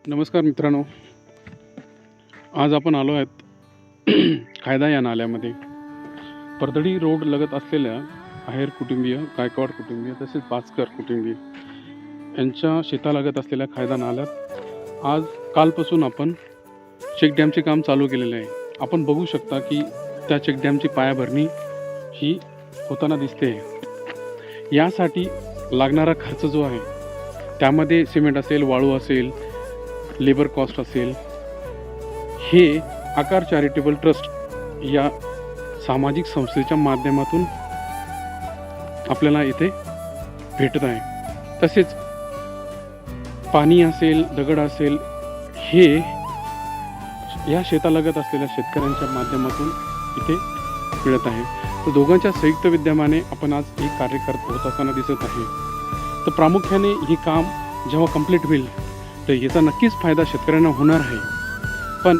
नमस्कार मित्रांनो, आज आपण आलो आहेत खायदा या नाल्यामध्ये. परतडी रोड लगत असलेल्या आहेर कुटुंबीय, गायकवाड कुटुंबीय तसेच पाचकर कुटुंबीय यांच्या शेतालगत असलेल्या खायदा नाल्यात आज कालपासून आपण चेकडॅमचे काम चालू केलेले आहे. आपण बघू शकता की त्या चेकडॅमची पायाभरणी ही होताना दिसते. यासाठी लागणारा खर्च जो आहे त्यामध्ये सिमेंट असेल, वाळू असेल, लेबर कॉस्ट असेल, हे आकार चॅरिटेबल ट्रस्ट या सामाजिक संस्थेच्या माध्यमातून आपल्याला इथे भेटत आहे. तसेच पाणी असेल, दगड असेल, हे या शेतालगत असलेल्या शेतकऱ्यांच्या माध्यमातून इथे मिळत आहे. तर दोघांच्या संयुक्त विद्यमाने आपण आज हे कार्य होत असताना दिसत आहे. तर प्रामुख्याने हे काम जेव्हा कंप्लीट होईल तर याचा नक्कीच फायदा शेतकऱ्यांना होणार आहे. पण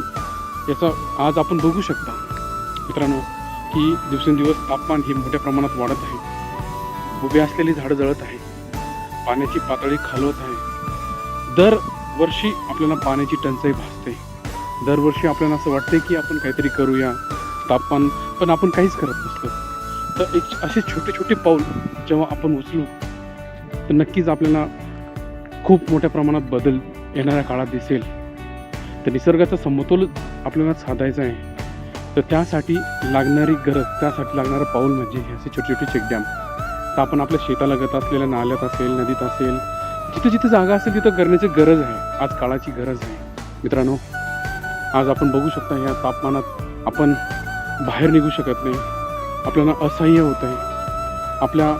याचा आज आपण बघू शकता मित्रांनो की दिवसेंदिवस तापमान हे मोठ्या प्रमाणात वाढत आहे. उभी असलेली झाडं जळत आहे, पाण्याची पातळी खालवत आहे. दरवर्षी आपल्याला पाण्याची टंचाई भासते. दरवर्षी आपल्याला असं वाटते की आपण काहीतरी करूया तापमान, पण आपण काहीच करत नसतो. तर एक असे छोटे छोटे पाऊल जेव्हा आपण उचलू तर नक्कीच आपल्याला खूप मोठ्या प्रमाणात बदल येणाऱ्या काळात दिसेल. तर निसर्गाचा समतोल आपल्याला साधायचा आहे. तर त्यासाठी लागणारी गरज, त्यासाठी लागणारं पाऊल म्हणजे हे असे छोटे छोटे चेकडॅम. तर आपण आपल्या शेतालगत असलेल्या नाल्यात असेल, नदीत असेल, जिथे जिथे जागा असेल तिथं करण्याची गरज आहे. आज काळाची गरज आहे मित्रांनो. आज आपण बघू शकता या तापमानात आपण बाहेर निघू शकत नाही. आपल्याला असह्य होत आहे. आपल्या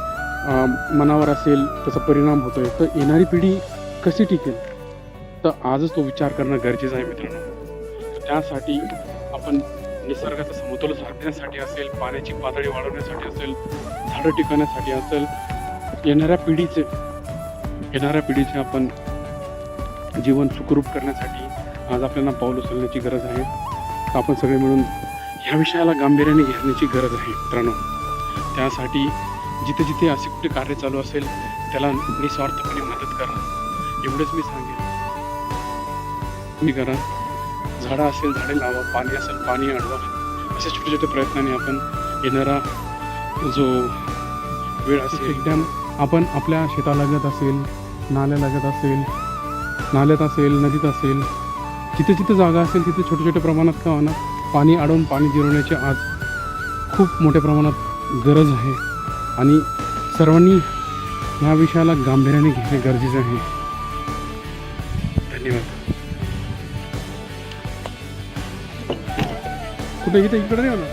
मनावर असेल त्याचा परिणाम होतो आहे. तर येणारी पिढी कशी टिकेल, तर आजच तो विचार करणं गरजेचं आहे मित्रांनो. त्यासाठी आपण निसर्गाचा समतोल साधण्यासाठी असेल, पाण्याची पातळी वाढवण्यासाठी असेल, झाडं टिकवण्यासाठी असेल, येणाऱ्या पिढीचे आपण जीवन सुखरूप करण्यासाठी आज आपल्याला पाऊल उचलण्याची गरज आहे. तर आपण सगळे मिळून ह्या विषयाला गांभीर्याने घेण्याची गरज आहे मित्रांनो. त्यासाठी जिथे जिथे असे कुठे कार्य चालू असेल त्याला निस्वार्थपणे मदत करा, एवढंच मी सांगेन. तुम्ही करा, झाडं असेल झाडे लावा, पाणी असेल पाणी अडवा. अशा छोटे छोटे प्रयत्नांनी आपण येणारा जो वेळ असेल एकदम आपण आपल्या शेतालगत असेल, नाल्यालगत असेल, नाल्यात असेल, नदीत असेल, जिथे जिथे जागा असेल तिथे छोटे छोटे प्रमाणात का होणार पाणी अडवून पाणी जिरवण्याची आज खूप मोठ्या प्रमाणात गरज आहे. आणि सर्वांनी ह्या विषयाला गांभीर्याने घेणे गरजेचे आहे. धन्यवाद. कुठे इकडे नाही होणार.